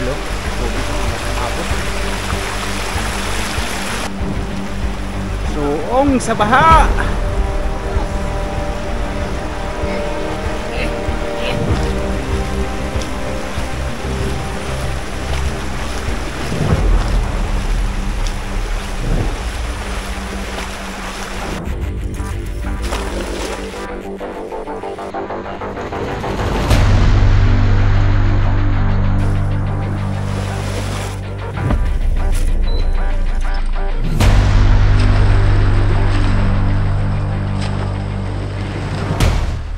idol oh. Tubig abot. Suong sa baha.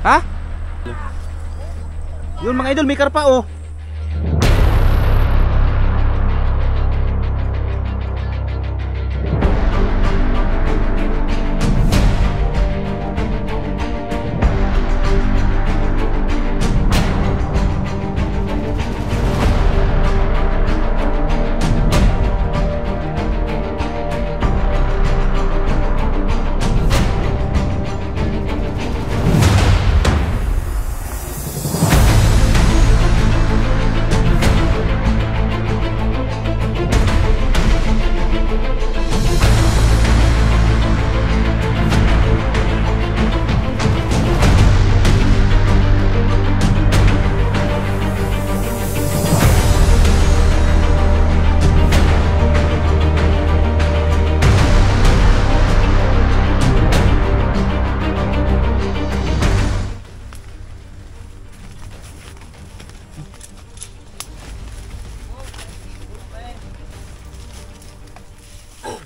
Ha? Yun mga idol, may karpa oh.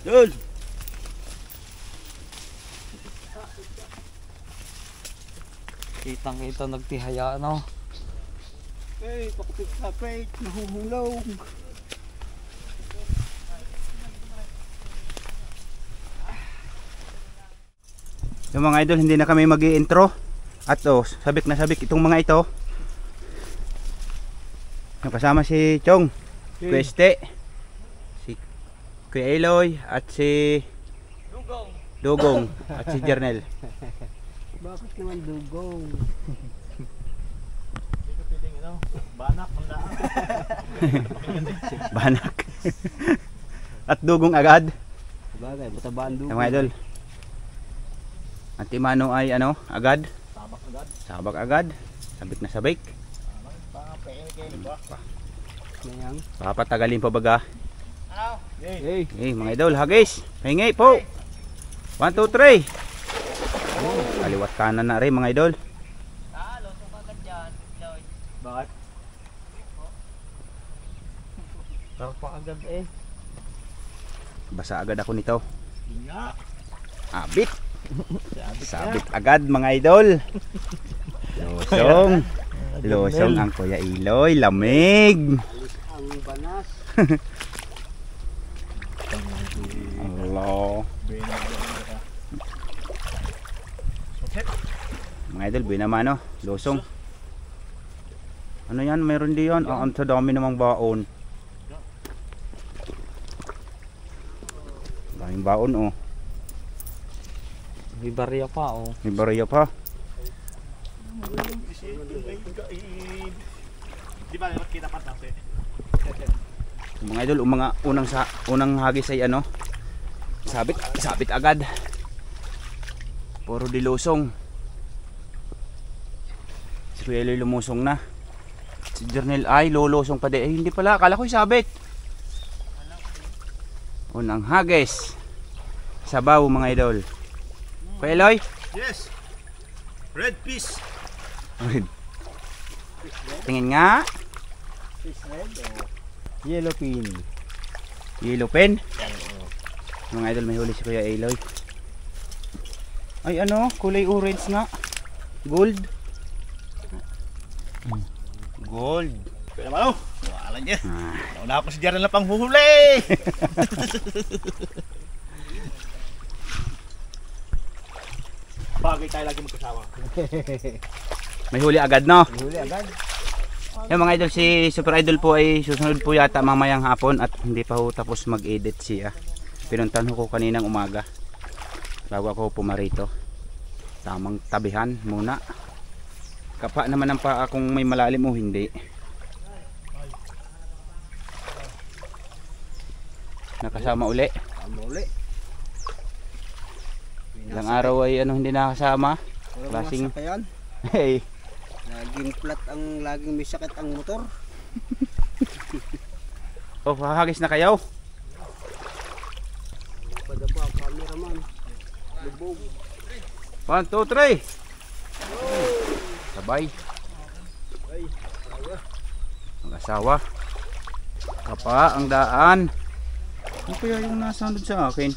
Yun. Kitang kita nagtihaya no. Hey, pakupit sa plate, nahuhulog. Yung mga idol, hindi na kami mag-i-intro. At oh, sabik na sabik itong mga ito. Kasama si Chong, Kweste, si Kuya Eloy at si Dugong at si Jernel. Bakit naman Dugong? Banak, Banak. At Dugong agad. Bagay, butabaan Dugong. Yung mga idol, ang timano ay ano, agad. Sabak agad. Sabak agad. Sabik na sabik. Papatagalin pa baga. Hey, Mga idol, hagis. Hingi po. 1, 2, 3. Kaliwat kanan na rin mga idol. bakit? Karpa agad eh. Basa agad ako nito. Nga. Abit. Sabit agad mga idol. Losong. Losong ang Kuya Eloy. Lamig. Ang banas. Allah. Mga idol, binamano. Losong. Ano yan? Mayroon din yan. Ang dami namang baon. Daming baon oh. May barya pa oh. May barya pa. Di ba kita pa tayo? Mga idol, mga unang hagis ay ano? Sabit agad. Puro dilusong. Si Kuya Eloy lumusong na. Si Jernel ay lulusong pa din. Eh, hindi pala, akala ko'y sabit. Unang hagis. Sabaw mga idol. Kuya Eloy? Yes. Red fish. Tingin nga. Fish red o yellow pin. Yellow pen. Mga idol, may huli si Kuya Eloy. Ay ano, kulay orange nga. Gold. Gold. Pero naman oh. Wala niya. Nauna ako si Jaren na pang huhuli. Bagay tayo lagi magkasama. May huli agad no? Huli agad. Yung mga idol, si Super Idol po ay susunod po yata mamayang hapon at hindi pa ho tapos mag-edit siya. Pinuntan ko kaninang umaga bago ako pumarito. Tamang tabihan muna. Kapa naman ang paa kung may malalim o hindi. Nakasama uli. Tama uli. Ilang araw ay hindi nakasama. Pero Klaseng- masakyan. Hey. Laging may sakit ang motor. Oh, hahagis na kayo. Pada pa, cameraman. Lubog. 1, 2, 3. Sabay. Ay, sawa. Ang asawa. Kapa ang daan. Ano kaya yung nasunod sa akin?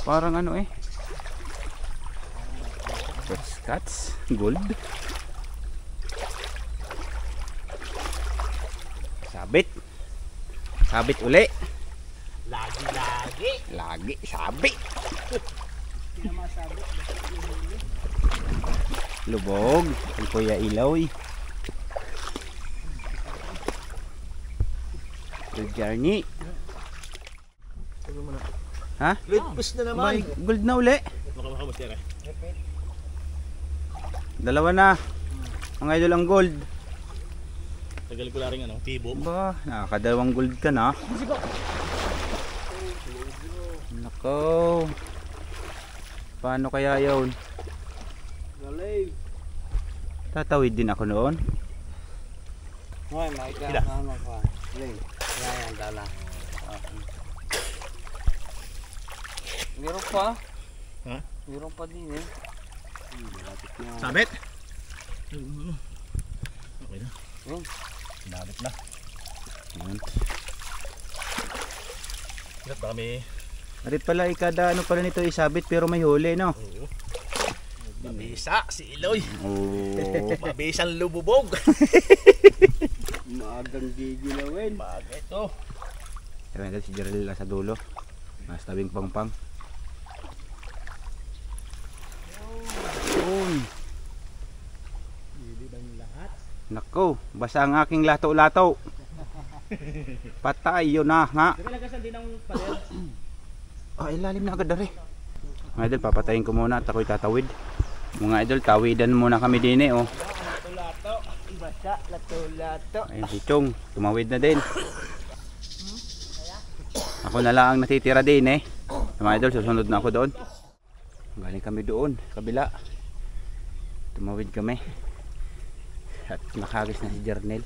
Parang first cuts. Gold. Sabit. Sabit uli. Lagi sabit. Lubog. Ang Kuya Iloy. Good journey. Ha? Lipis na naman. May gold na uli. Makamakamos yan eh. Dalawa na. Mga idol ang gold. Tagal ko lang rin tibo. Ba, nakakadalawang gold ka na. Nako. Paano kaya yun? Galing. Tatawid din ako noon. Hoy, may Sila. ano pa. Galing. Yan, dala. Meron pa. Ha? Meron pa din eh. Sabit? Okay na. Sinabit na. Ayan. Dami. Arit pala ikada pala nito isabit pero may huli no. Oo. Mabisa si Iloy. Oh. Mabisang lububog. Maagang gigilawin. Bakit to? Kaya si Gerald sa dulo. Mas tabing pangpang. Nako, basta ang aking lato-lato. Patay yun na nga. Nalagasan din ang pader. Ilalim na agad dari. Mga idol, papatayin ko muna at ako'y tatawid. Mga idol, tawidan muna kami din oh. Lato-lato. Basta lato-lato. Ayun si Chong, tumawid na din. Ako na lang ang natitira din Mga idol, susunod na ako doon. Galing kami doon, kabila. Tumawid kami. At nakagis na si Jernel.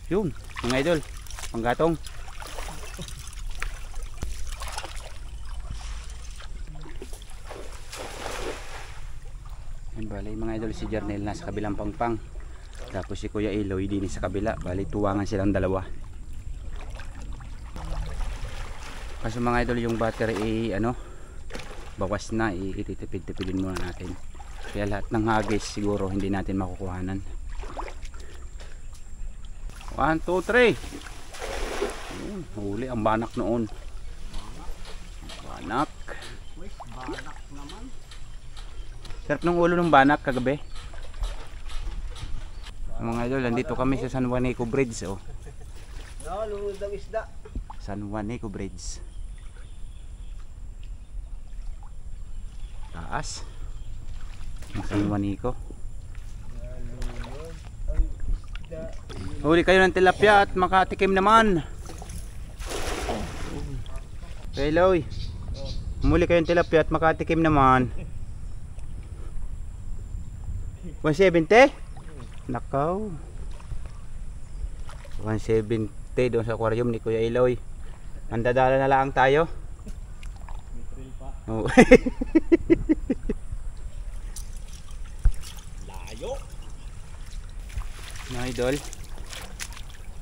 Yun, mga idol, panggatong. Yan bali mga idol, si Jernel nasa kabilang pangpang. Tapos si Kuya Iloy din sa kabila. Bali tuwangan silang dalawa. Kasi mga idol, yung battery bawas na, ititipid-tipidin muna natin. Kaya lahat ng hagis siguro hindi natin makukuhanan. 1, 2, 3. Huli ang banak noon. Banak. Banak naman. Sarap ng ulo ng banak kagabi. Mga idol, nandito kami sa San Juanico Bridge Lunod ang isda. San Juanico Bridge. Taas. Ang San Juanico. Huli kayo ng tilapia at makatikim naman. Peloy. Huli kayo ng tilapia at makatikim naman. 170? Nakaw. 170 doon sa aquarium ni Kuya Iloy. Andadala na lang tayo. Oh. Layo. Mga idol.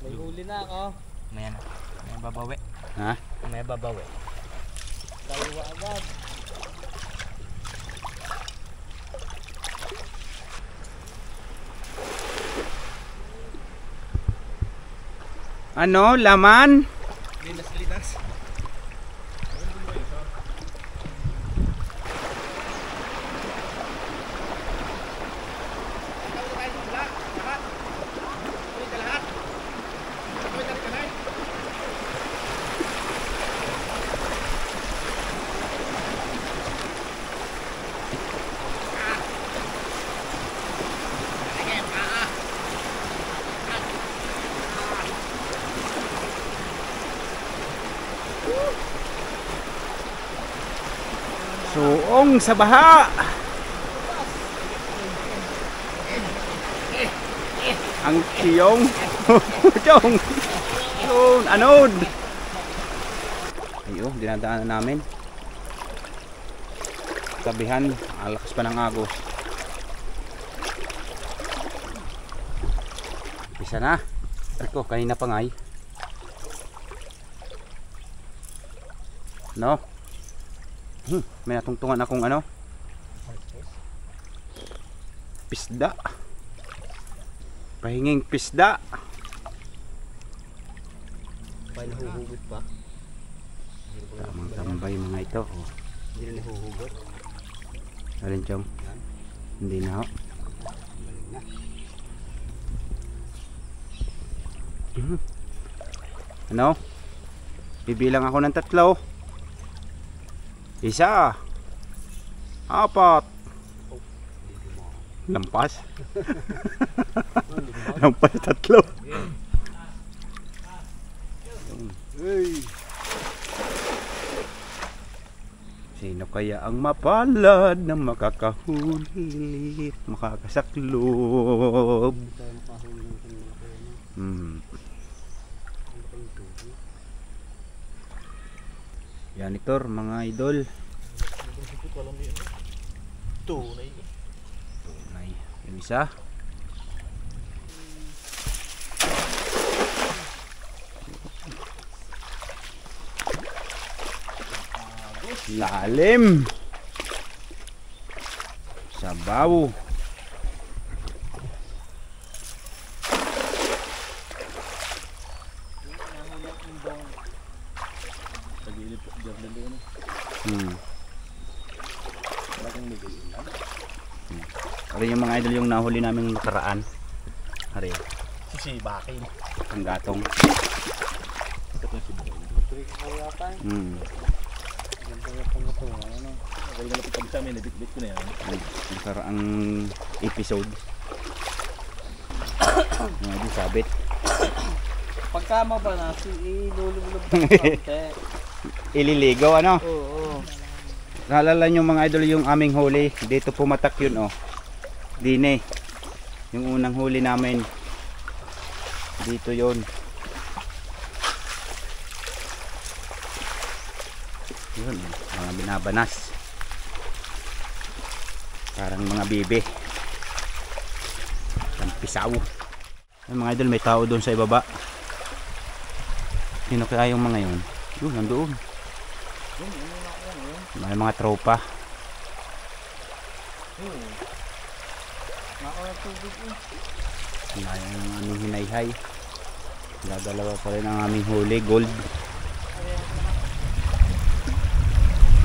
May huli na ako. May babawi. Ha? May babawi. Dalawa agad. Ano? Laman? Linas. Chong sa baha. Ang Chiyong. Chong. Yun, anod. Ayun, dinadaanan namin. Tabihan, alakas pa ng agos. Isa na. Ito, kanina pa ngay. No? May natungtungan akong ano? Pisda. Pahinging pisda. Nahuhugot pa. Tamang tambay mga ito. Oh. Hindi na nahuhugot. Alin Chong? Hindi na ho. Ano? Bibilang ako ng 3. 1, 4. Lampas. Lampas 3. Hey! Sino kaya ang mapalad na makakahuli, makakasaklob? Yan ito mga idol. Tunay. Yung isa. Lalim. Sabaw. Ari yung mga idol yung nahuli namin nakaraan. Ari. Sisibakin. Ang gatong. Ako yung malapit sa amin, nabit-bit ko na yan. Nakaraang episode. Mga idol sabit. Pagkama ba na, ilulublob ng konti. Ililigaw ano? Oo. Naalala nyo mga idol yung aming huli. Dito pumatak yun oh. Dine. Yung unang huli namin. Dito yun. Yun, mga binabanas. Parang mga bibe. Pisaw. Ay, mga idol, may tao doon sa ibaba. Sino kaya yung mga yun? Yun, nandoon. May mga tropa. Kaya ng aming hinayhay. Dadalawa pa rin ang aming huli, gold.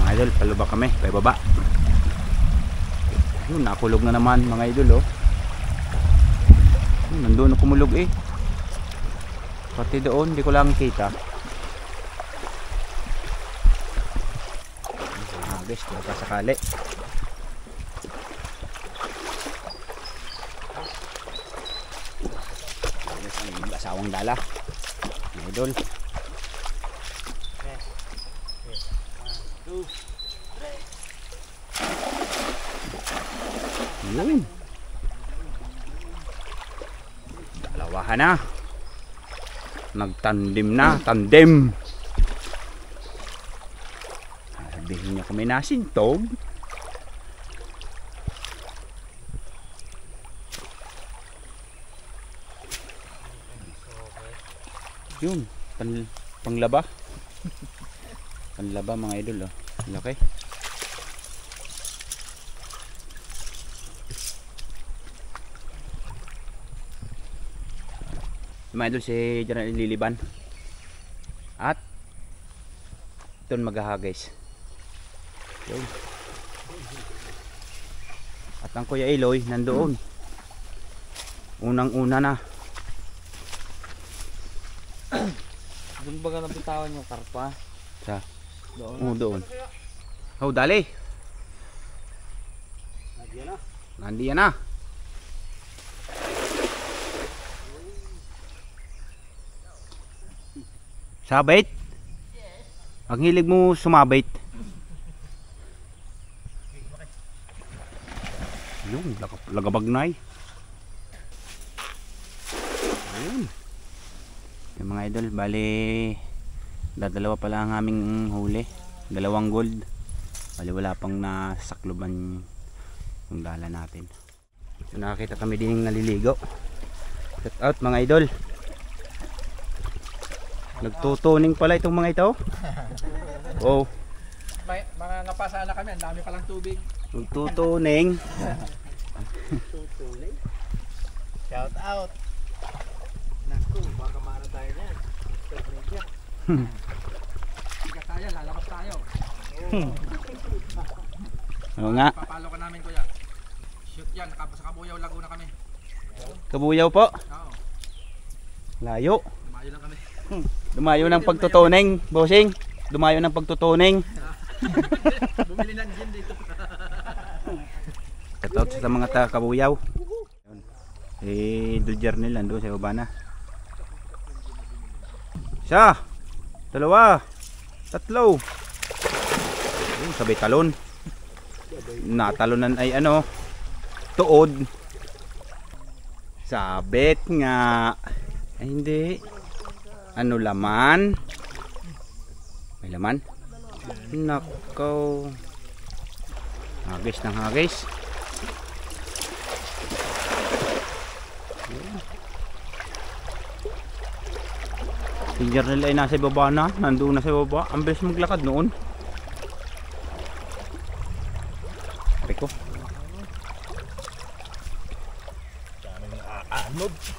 Mga idol, palubak kami, kay baba. Yun, nakulog na naman mga idol oh. Yun, nandun na kumulog eh. Pati doon, di ko lang kita. Guys, baka sakali. Ang asawang dala. Idol. Yun. Dalawahan na. Nagtandim na, tandem. Sabihin niyo kami nasintog. Yun, panglaba. Panlaba mga idol oh. Laki. Mga idol si General Liliban. At doon maghahagis. Yun. At ang Kuya Eloy nandoon. Unang-una na. Doon ba ka napitawan yung karpa? Sa? Doon. Oo, doon. Oh, dali. Nandiyan na. Nandiyan na. Sabait? Ang hilig mo sumabait. Yung lagabagnay. Ayun. Yung mga idol, bali dadalawa pala ang aming huli. 2 gold. Bali wala pang nasakluban yung dala natin. So, nakakita kami din yung naliligo. Shout out mga idol. Nagtutuning pala itong mga ito. Oh. May mga ngapasa na kami, ang dami palang tubig. Nagtutuning. Shout out. Naku, baka mara tayo na. Sikat tayo, lalabas tayo. Oo nga. Papalo ka namin kuya. Shoot yan, sa Kabuyaw, Laguna kami. Kabuyaw po. Oo, Layo. lumayo lang kami. Dumayo ng pagtutuning, bossing. Dumayo ng pagtutuning. Bumili ng gin dito. Shout out sa mga taga Kabuyaw. Si Duljarnel nandun sa baba na. Isa, 2, 3. Ayun, sabay talon. Natalonan ay ano, tuod. Sabit nga. Ay hindi. Ano laman? May laman? Nakaw. Hagis ng hagis. Si Jarnel ay nasa baba na. Nandun na sa baba. Ang bilis maglakad noon. Reko.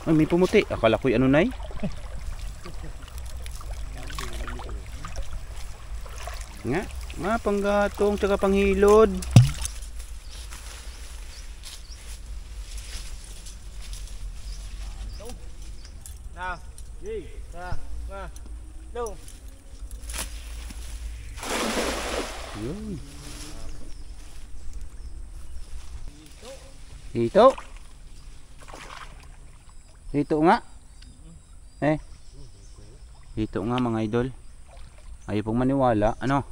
Ay, may pumuti. Akala ko'y ano na eh. Nga, panggatong tsaka panghilod. Na. No. Yun. Dito. Dito nga. Dito nga mga idol. Ayaw pong maniwala. Ano?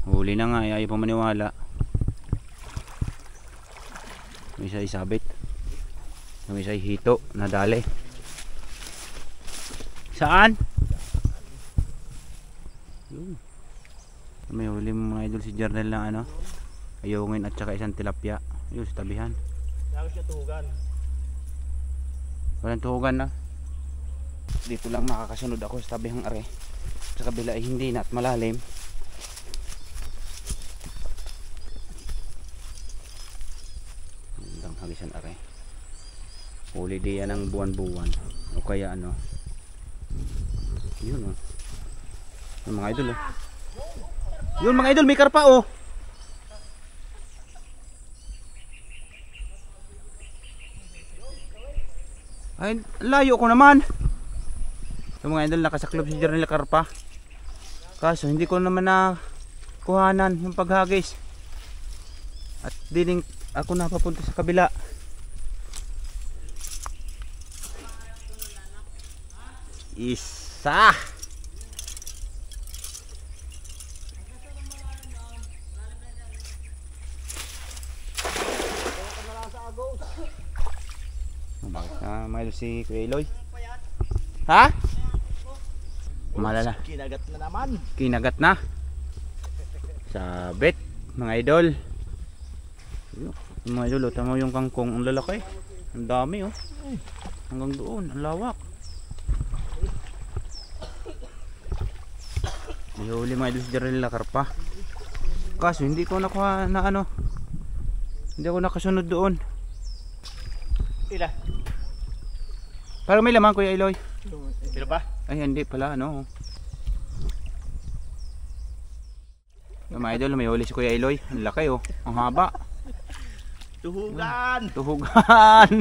Huli na nga. Ayaw pong maniwala. May isa isabit. May isa hito. Nadali. Saan? Yun. May huli mga idol si Jarnel na ano. Ayungin at saka isang tilapia. Yun sa tabihan. Lagi siya tuhugan. Walang tuhugan na. Dito lang makakasunod ako sa tabihang are. Sa kabila ay hindi na at malalim. Hanggang hagisan are. Huli di yan ng buwan-buwan. O kaya ano. Yun oh. Yung mga idol oh. Yun mga idol, may karpa oh. Ay, layo ko naman. Yung mga idol, nakasaklob si Jarnel karpa. Kaso hindi ko naman na kuhanan yung paghagis. At dining ako napapunta sa kabila. Isa. May si Kuya Eloy. Ha? Malala. Kinagat na naman. Kinagat na. Sabit mga idol. Mga idol, tama yung kangkong, ang lalaki. Ang dami oh. Hanggang doon, ang lawak. Ihuli mga idol si Jarnel na karpa. Kaso hindi ko nakuha na ano. Hindi ako nakasunod doon. Ila. Parang may laman Kuya Eloy. Sino pa? Ay hindi pala ano. Yung mga idol, may huli si Kuya Eloy. Ang laki oh. Ang haba. Tuhugan. Tuhugan.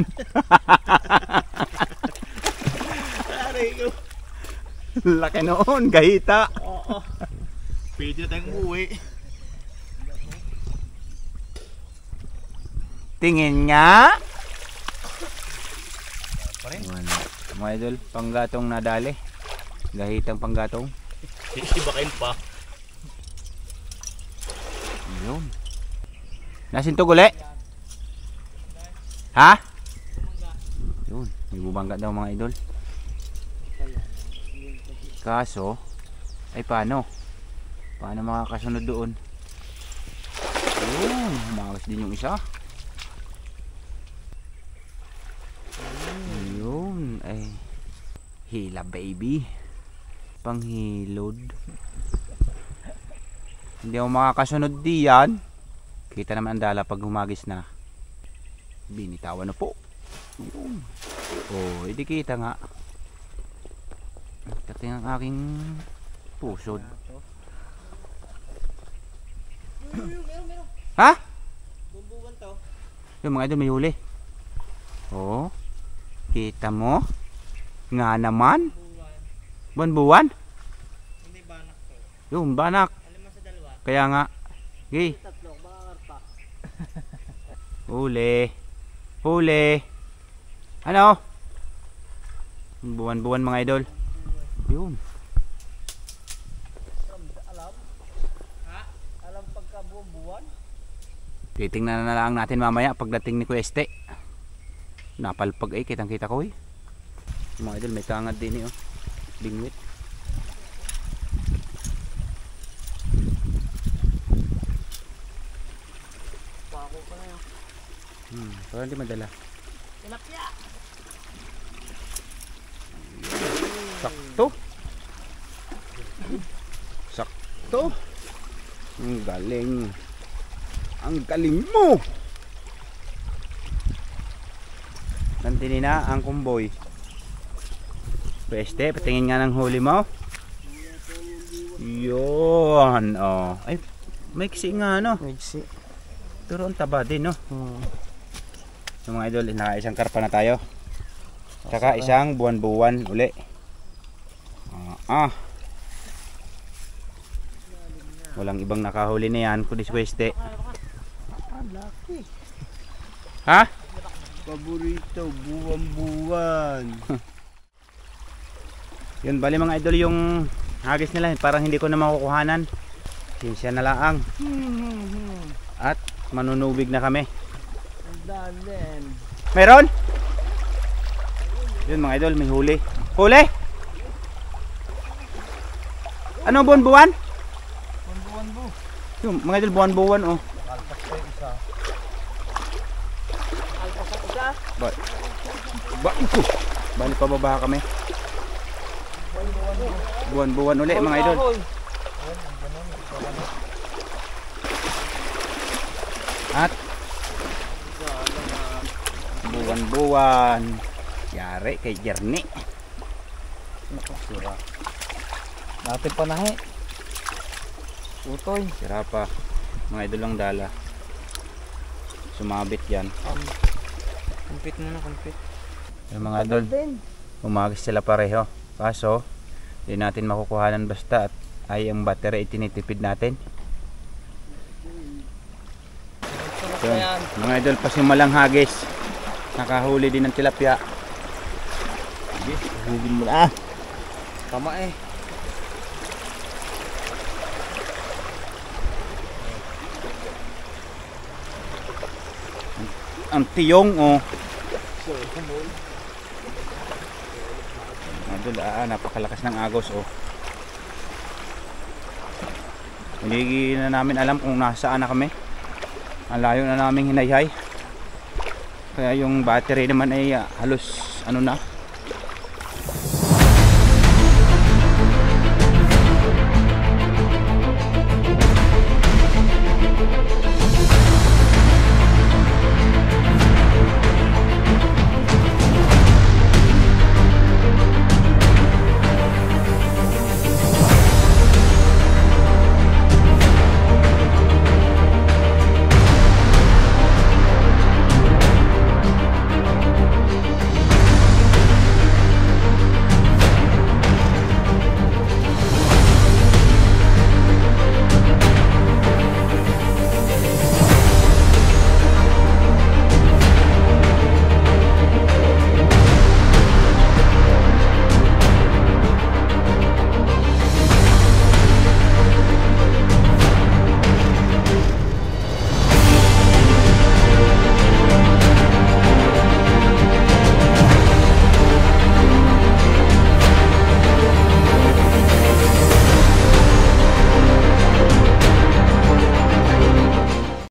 Aray ko. Laki noon, gahita. Oo. Pwede na tayong umuwi. Tingin nga. Wala. Mga idol, panggatong nadali. Gahitang panggatong. Iba kayo pa. Yun. Nasintog uli? Ha? Yun, may bubangga daw mga idol. Kaso, ay paano? Paano makakasunod doon? Ayun, humakas din yung isa. Ayun, ay hila baby. Panghilod. Hindi ako makakasunod diyan. Kita naman ang dala pag humagis na. Binitawan na po. Ayun. Oh, hindi kita nga. Kating ang aking pusod. Ha? Bumbuwan to. Yung mga idol may huli. Oh. Kita mo? Nga naman. Buwan-buwan? Hindi banak to. Yung banak. Alam mo sa dalawa? Kaya nga. Gay. Tatlo, baka karpa. Huli. Huli. Ano? Buwan-buwan mga idol. Yun. Alam? Ha? Alam pagka buwan? Titingnan na lang natin mamaya pagdating ni Kueste. Napalpag ay kitang kita ko eh. Mga idol may kangad din eh oh. Bingwit. Pako pa na yun. Parang hindi madala. Tilapia! Sakto. Sakto. Ang galing. Ang galing mo. Nandini na ang kumboy. Pweste, patingin nga ng huli mo. Yun. Oh. Ay, maiksi nga no. Maiksi. Pero ang taba din no. So mga idol, naka-isang karpa na tayo. Saka isang buwan-buwan uli. Walang ibang nakahuli na yan kundi si Pweste. Laki. Ha? Paborito, buwan-buwan. Yun, bali mga idol yung hagis nila. Parang hindi ko na makukuhanan. Sinsya na lang. At manunubig na kami. Ang dalen. Meron? Yun mga idol, may huli. Huli? Ano buwan-buwan? Buwan-buwan bu. Yung mga idol, buwan-buwan oh. Alpas pa yung isa. Alpas ang isa? Bali pababa kami. Buwan-buwan uli mga idol. At buwan-buwan. Yari kay Jerny. Nakasira. Dati pa na eh. Utoy. Sira pa. Mga idol lang dala. Sumabit yan. Kumpit mo na, kumpit. Yung mga idol, umagis sila pareho. Kaso, hindi natin makukuhanan basta at ay ang battery itinitipid natin. Yun, mga idol, pasimalang hagis. Nakahuli din ng tilapia. Hugin mo na. Tama eh. Ang tiyong oh. Idol, napakalakas ng agos oh. Hindi na namin alam kung nasaan na kami. Ang layo na namin hinayhay. Kaya yung battery naman ay halos ano na,